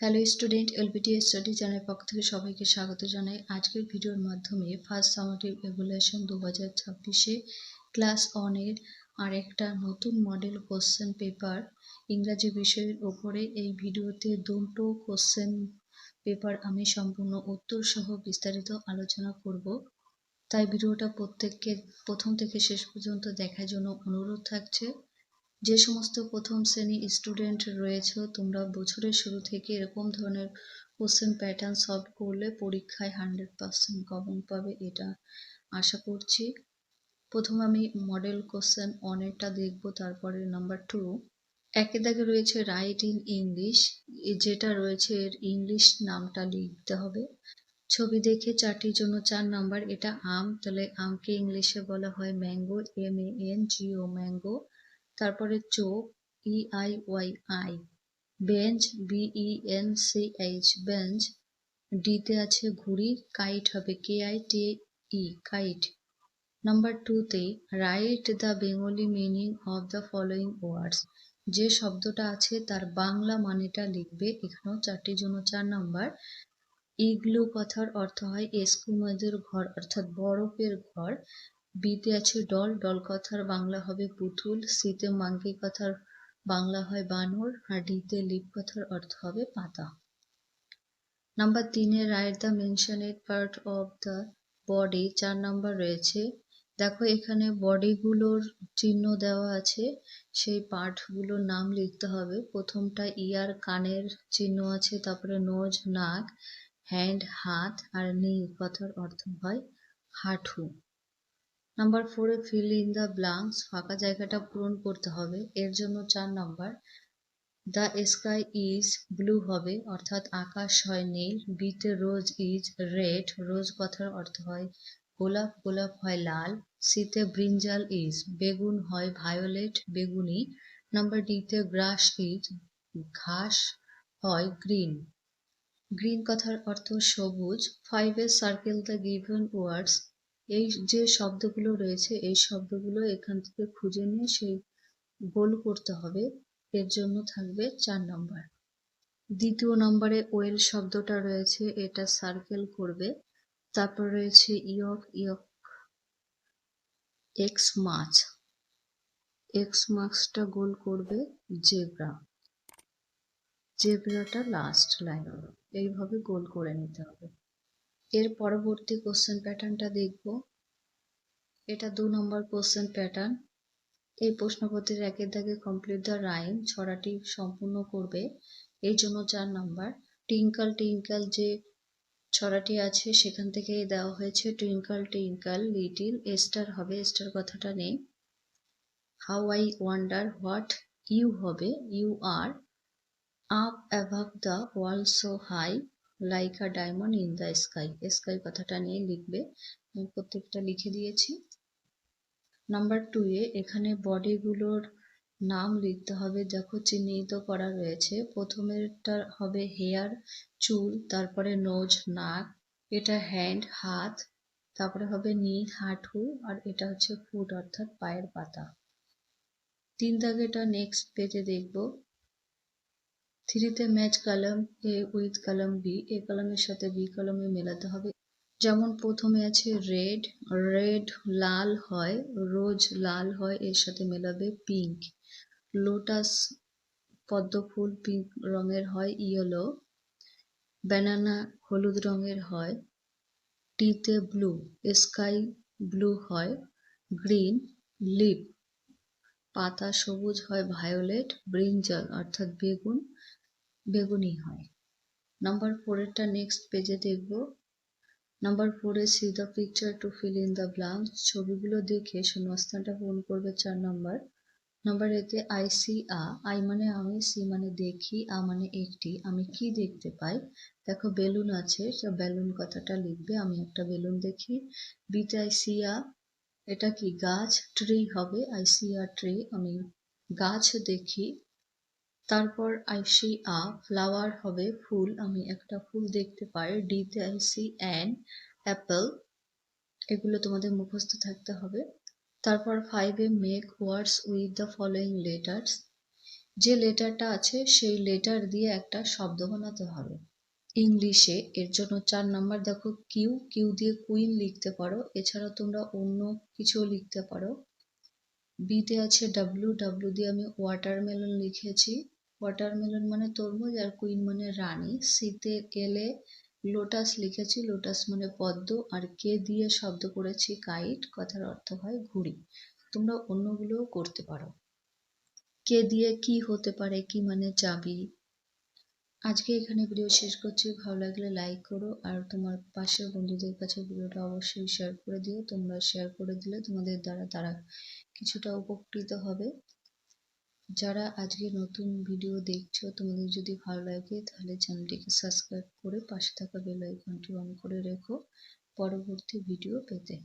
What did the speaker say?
Hello student, LBT study channel পক্ষ থেকে সবাইকে স্বাগত জানাই। আজকের ভিডিওর মাধ্যমে ফার্স্ট সামেটিভ ইভ্যালুয়েশন 2026-এ ক্লাস 1-এর আরেকটা নতুন মডেল কোশ্চেন পেপার ইংরাজি বিষয়ের ওপরে এই ভিডিওতে দুটো কোশ্চেন পেপার আমি সম্পূর্ণ উত্তর সহ বিস্তারিত আলোচনা করব। তাই ভিডিওটা প্রত্যেককে প্রথম থেকে শেষ পর্যন্ত দেখার জন্য অনুরোধ থাকছে। যে সমস্ত প্রথম শ্রেণী স্টুডেন্ট রয়েছে, তোমরা বছরের শুরু থেকে এরকম ধরনের কোশ্চেন প্যাটার্ন সলভ করলে পরীক্ষায় 100% কমন পাবে, এটা আশা করছি। প্রথম আমি মডেল কোশ্চেন 1-এরটা দেখব, তারপরে নাম্বার 2 একের দাগে রয়েছে রাইট ইন ইংলিশ, যেটা রয়েছে এর ইংলিশ নামটা লিখতে হবে। ছবি দেখে 4টির জন্য 4 নাম্বার। এটা আম, তাহলে আমকে ইংলিশে বলা হয় ম্যাঙ্গো, MANGO ম্যাঙ্গো। তারপরে চোখ, EIYI, বেঞ্চ, BENCH বেঞ্চ। ডিতে আছে ঘুড়ি, কাইট হবে KITE কাইট। নাম্বার 2-তে write the Bengali meaning of the following words, যে শব্দটা আছে তার বাংলা মানেটা লিখবে। এখানেও 4টির জন্য 4 নাম্বার। ইগলু কথার অর্থ হয় এস্কিমোদের ঘর অর্থাৎ বরফের ঘর। বিতে আছে ডল, ডল কথার বাংলা হবে পুতুল। সিতে মাঙ্কি কথার বাংলা হয় বানর, আর ডিতে লিপ কথার অর্থ হবে পাতা। নাম্বার 3-এ write the mentioned part of the body, 4 number রয়েছে। দেখো এখানে বডিগুলোর চিহ্ন দেওয়া আছে, সেই পার্টগুলোর নাম লিখতে হবে। প্রথমটা ইয়ার, কানের চিহ্ন আছে, তারপরে নোজ নাক, হ্যান্ড হাত, আর নি কথার অর্থ হয় হাঁটু। নাম্বার 4-এ ফিল ইন দ্য ব্ল্যাঙ্কস, ফাঁকা জায়গাটা পূরণ করতে হবে। এর জন্য 4 number. The sky is blue হবে, অর্থাৎ আকাশ হয় নীল। বিতে রোজ ইজ রেড, রোজ কথার অর্থ হয় গোলাপ, গোলাপ হয় লাল। সিতে ব্রিঞ্জাল ইজ, বেগুন হয় ভায়োলেট, বেগুনি। নাম্বার ডিতে গ্রাস ইজ, ঘাস হয় গ্রিন, গ্রিন কথার অর্থ সবুজ। 5-এ সার্কেল দ্য গিভেন ওয়ার্ডস, এই যে শব্দগুলো রয়েছে এই শব্দগুলো এখান থেকে খুঁজে নিয়ে সেই গোল করতে হবে। এর জন্য থাকবে 4 নম্বর। দ্বিতীয় নম্বরে ওয়েল শব্দটা রয়েছে, এটা সার্কেল করবে। তারপর রয়েছে ইয়ক, ইয়ক এক্স মাছ, এক্স মাছটা গোল করবে জেব্রা, জেব্রাটা লাস্ট লাইন, এইভাবে গোল করে নিতে হবে। এর পরবর্তী কোশ্চেন প্যাটার্নটা দেখব। এটা 2 নম্বর কোশ্চেন প্যাটার্ন। এই প্রশ্নপত্রের একের দাগে কমপ্লিট দ্য রাইম, ছড়াটি সম্পূর্ণ করবে। এই জন্য 4 নাম্বার। টিঙ্কল টিঙ্কল যে ছড়াটি আছে সেখান থেকে দেওয়া হয়েছে টুইঙ্কল টিঙ্কল লিটিল, স্টার হবে, স্টার কথাটা নেই। How I wonder, what you হবে you are. Up above the world so high, like a diamond in the sky, sky কথাটা নিয়ে লিখবে। আমি প্রত্যেকটা লিখে দিয়েছি। নাম্বার 2-এ এখানে বডিগুলোর নাম লিখতে হবে। দেখো চিহ্নিত করা রয়েছে। প্রথমেরটা হবে হেয়ার চুল, তারপরে নোজ নাক, এটা হ্যান্ড হাত, তারপরে হবে নি হাঁটু, আর এটা হচ্ছে ফুট অর্থাৎ পায়ের পাতা। 3 দাগেটা নেক্সট পেজে দেখব। 3-তে match column A with column B, A কলামের সাথে বি কলামে মেলাতে হবে। যেমন প্রথমে আছে রেড, রেড লাল হয়, রোজ লাল হয়, এর সাথে মেলাবে পিঙ্ক। লোটাস পদ্ম ফুল পিঙ্ক রঙের হয়, ইয়েলো। ব্যানানা হলুদ রঙের হয়। টিতে ব্লু, স্কাই ব্লু হয়। গ্রিন লিপ, পাতা সবুজ হয় ভায়োলেট। ব্রিঞ্জাল অর্থাৎ বেগুন, বেগুনি হয়। নাম্বার 4-এরটা নেক্সট পেজে দেখব। নাম্বার 4-এ see the picture to fill in the blanks, ছবিগুলো দেখে শূন্যস্থানটা পূরণ করবে 4 নাম্বার। নাম্বার এতে আই সি আ, আই মানে আমি, সি মানে দেখি, আ মানে একটি, আমি কি দেখতে পাই। দেখো বেলুন আছে, বেলুন কথাটা লিখবে, আমি একটা বেলুন দেখি। বিতে আই সি আ, এটা কি গাছ, ট্রি হবে, আই সি আ ট্রি, আমি গাছ দেখি। তারপর আই সি আ ফ্লাওয়ার হবে ফুল, আমি একটা ফুল দেখতে পাই। ডিতে আই সি অ্যান অ্যাপেল, এগুলো তোমাদের মুখস্থ থাকতে হবে। তারপর 5-এ make words with the following letters, যে লেটারটা আছে সেই লেটার দিয়ে একটা শব্দ বানাতে হবে ইংলিশে। এর জন্য 4 নাম্বার দেখো কিউ, কিউ দিয়ে কুইন লিখতে পারো, এছাড়া তোমরা অন্য কিছুও লিখতে পারো। বিতে আছে ডাব্লিউ, ডাব্লিউ দিয়ে আমি ওয়াটারমেলন লিখেছি, ওয়াটারমেলন মানে তরমুজ, আর কুইন মানে রানী। সিতে এলে লোটাস লিখেছি, লোটাস মানে পদ্ম, আর কে দিয়ে শব্দ করেছি কাইট, কথার অর্থ হয় ঘুড়ি। তোমরা অন্যগুলোও করতে পারো। কে দিয়ে কি হতে পারে, কি মানে চাবি। আজকে এখানে ভিডিও শেষ করছি, ভালো লাগলে লাইক করো, আর তোমার পাশের বন্ধুদের কাছে ভিডিওটা অবশ্যই শেয়ার করে দিও। তোমরা শেয়ার করে দিলে তোমাদের দ্বারা তারা কিছুটা উপকৃত হবে। যারা আজকে নতুন ভিডিও দেখছো, তোমাদের যদি ভালো লাগে তাহলে চ্যানেলটিকে সাবস্ক্রাইব করে পাশে থাকা বেল আইকনটি অন করে রেখো পরবর্তী ভিডিও পেতে।